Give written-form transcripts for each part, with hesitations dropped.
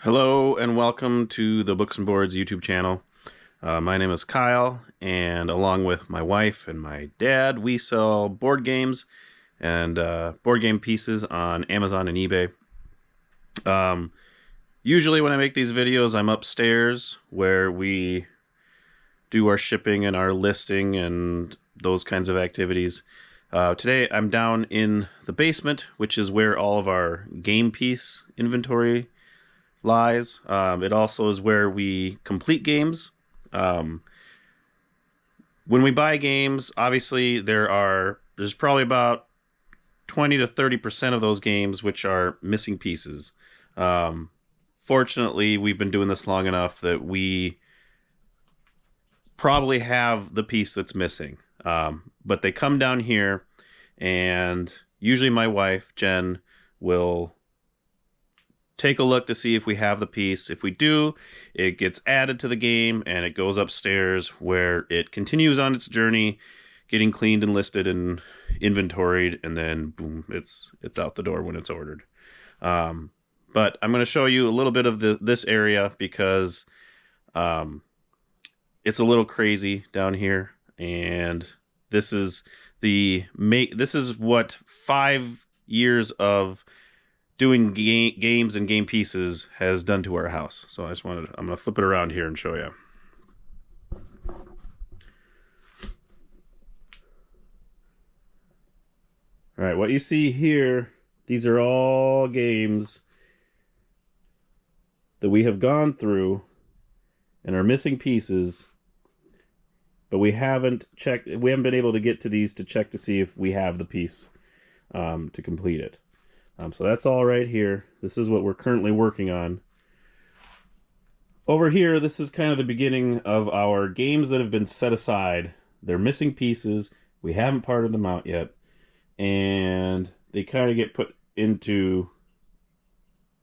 Hello and welcome to the Books and Boards YouTube channel. My name is Kyle, and along with my wife and my dad, we sell board games and board game pieces on Amazon and eBay. Usually when I make these videos, I'm upstairs where we do our shipping and our listing and those kinds of activities. Today I'm down in the basement, which is where all of our game piece inventory lies. It also is where we complete games. When we buy games, obviously there's probably about 20 to 30% of those games which are missing pieces. Fortunately, we've been doing this long enough that we probably have the piece that's missing. But they come down here, and usually my wife, Jen, will take a look to see if we have the piece. If we do, it gets added to the game and it goes upstairs where it continues on its journey, getting cleaned and listed and inventoried, and then boom, it's out the door when it's ordered. But I'm going to show you a little bit of this area because it's a little crazy down here, and this is what 5 years of doing games and game pieces has done to our house. So I'm going to flip it around here and show you. All right, what you see here, these are all games that we have gone through and are missing pieces, but we haven't been able to get to these to check to see if we have the piece to complete it. So that's all right here. This is what we're currently working on. Over here, this is kind of the beginning of our games that have been set aside. They're missing pieces. We haven't parted them out yet. And they kind of get put into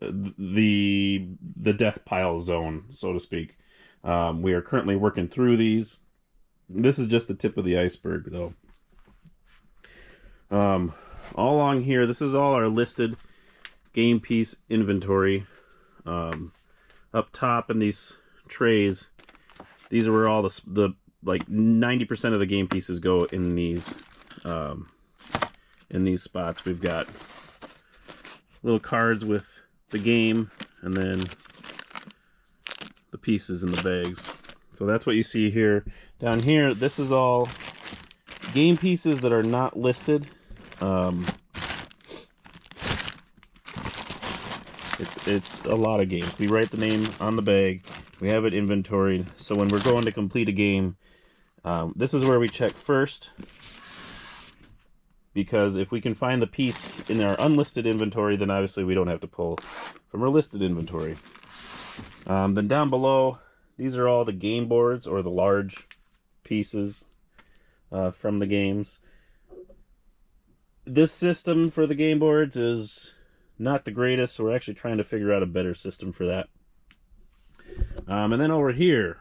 the death pile zone, so to speak. We are currently working through these. This is just the tip of the iceberg, though. All along here, this is all our listed game piece inventory. Up top in these trays, these are where all the like 90% of the game pieces go in these spots. We've got little cards with the game and then the pieces in the bags. So that's what you see here. Down here, this is all game pieces that are not listed. It's a lot of games. We write the name on the bag. We have it inventoried. So when we're going to complete a game, this is where we check first. Because if we can find the piece in our unlisted inventory, then obviously we don't have to pull from our listed inventory. Then down below, these are all the game boards or the large pieces from the games. This system for the game boards is not the greatest, so we're actually trying to figure out a better system for that. And then over here,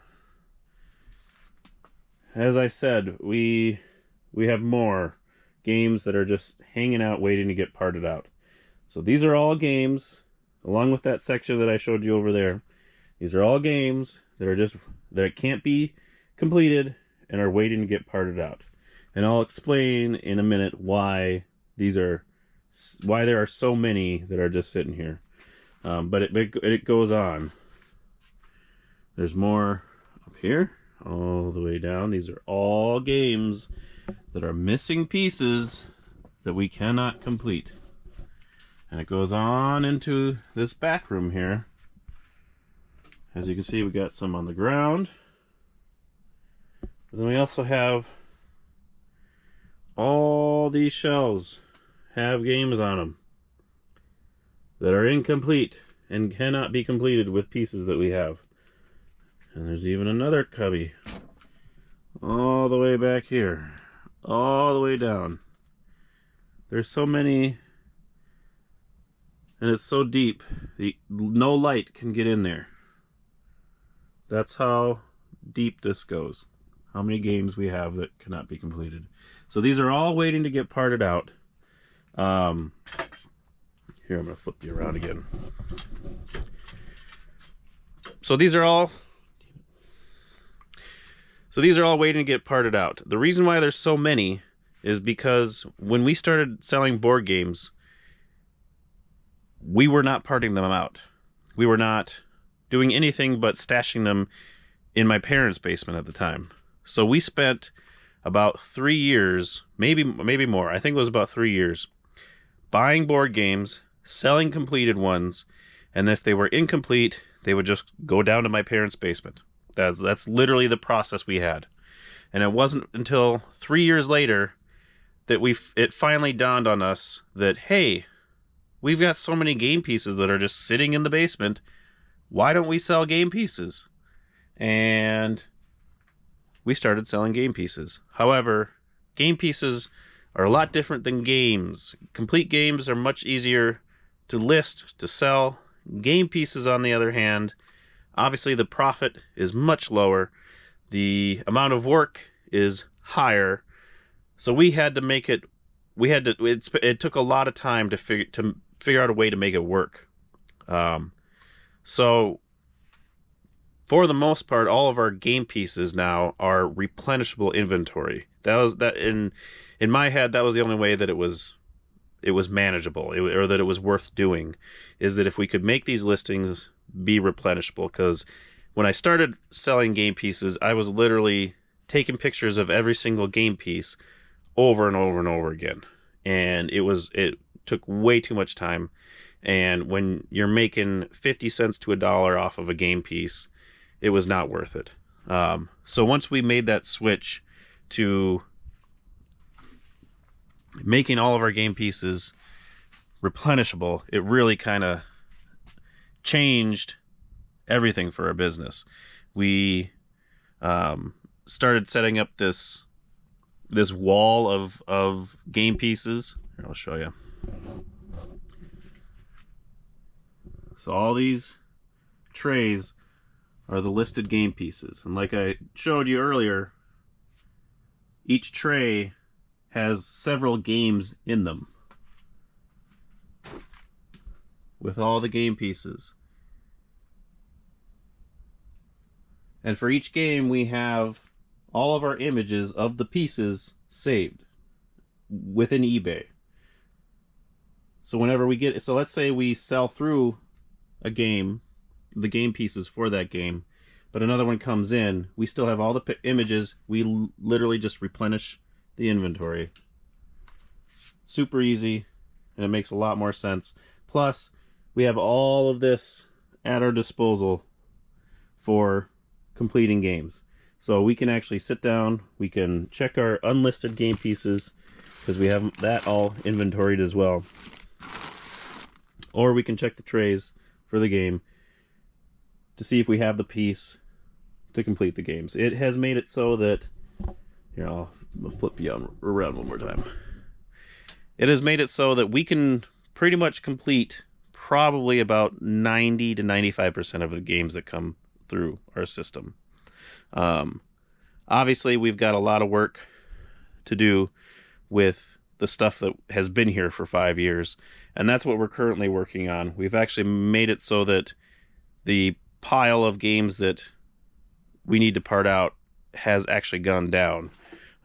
as I said, we have more games that are just hanging out waiting to get parted out. So these are all games, along with that section that I showed you over there. These are all games that can't be completed and are waiting to get parted out. And I'll explain in a minute why there are so many that are just sitting here. But it goes on. There's more up here, all the way down. These are all games that are missing pieces that we cannot complete. And it goes on into this back room here. As you can see, we got some on the ground. But then we also have all these shelves have games on them that are incomplete and cannot be completed with pieces that we have. And there's even another cubby all the way back here, all the way down. There's so many, and it's so deep, no light can get in there. That's how deep this goes. How many games we have that cannot be completed. So these are all waiting to get parted out. Here, I'm going to flip you around again. So these are all waiting to get parted out. The reason why there's so many is because when we started selling board games, we were not parting them out. We were not doing anything but stashing them in my parents' basement at the time. So we spent about 3 years, maybe more, I think it was about 3 years, buying board games, selling completed ones, and if they were incomplete, they would just go down to my parents' basement. That's literally the process we had. And it wasn't until 3 years later that it finally dawned on us that, hey, we've got so many game pieces that are just sitting in the basement. Why don't we sell game pieces? And we started selling game pieces. However, game pieces are a lot different than games. Complete games are much easier to list, to sell. Game pieces, on the other hand, obviously the profit is much lower. The amount of work is higher. So we had to make it, it took a lot of time to figure out a way to make it work. So for the most part, all of our game pieces now are replenishable inventory. In my head, that was the only way that it was manageable, or that it was worth doing, is that if we could make these listings be replenishable. Because when I started selling game pieces, I was literally taking pictures of every single game piece over and over and over again, and it took way too much time. And when you're making 50 cents to $1 off of a game piece, it was not worth it. So once we made that switch to making all of our game pieces replenishable, it really kind of changed everything for our business. We started setting up this wall of game pieces. Here, I'll show you. So all these trays are the listed game pieces. And like I showed you earlier, each tray has several games in them with all the game pieces. And for each game, we have all of our images of the pieces saved within eBay. So whenever we get, so let's say we sell through a game, the game pieces for that game, but another one comes in, we still have all the images. We literally just replenish the inventory. Super easy, and it makes a lot more sense. Plus, we have all of this at our disposal for completing games. So we can actually sit down, we can check our unlisted game pieces, because we have that all inventoried as well. Or we can check the trays for the game to see if we have the piece to complete the games. It has made it so that, here, I'll flip you around one more time. It has made it so that we can pretty much complete probably about 90 to 95% of the games that come through our system. Obviously, we've got a lot of work to do with the stuff that has been here for 5 years, and that's what we're currently working on. We've actually made it so that the pile of games that we need to part out has actually gone down.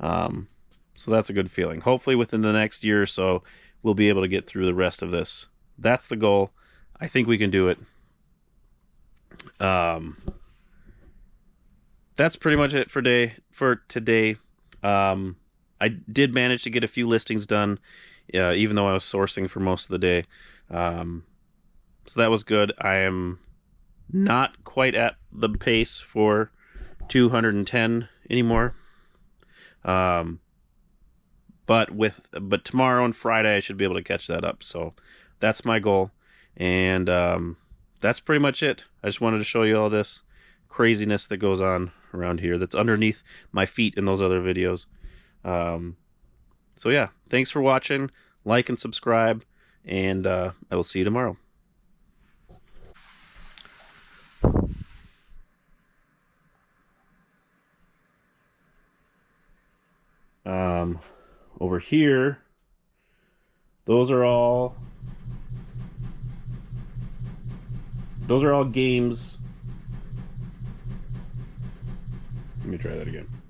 So that's a good feeling. Hopefully within the next year or so, we'll be able to get through the rest of this. That's the goal. I think we can do it. That's pretty much it for today. I did manage to get a few listings done, even though I was sourcing for most of the day. So that was good. I am not quite at the pace for 210 anymore. But tomorrow and Friday I should be able to catch that up. So that's my goal. And that's pretty much it. I just wanted to show you all this craziness that goes on around here that's underneath my feet in those other videos. So yeah, thanks for watching. Like and subscribe, and I will see you tomorrow. Over here, those are all games Let me try that again.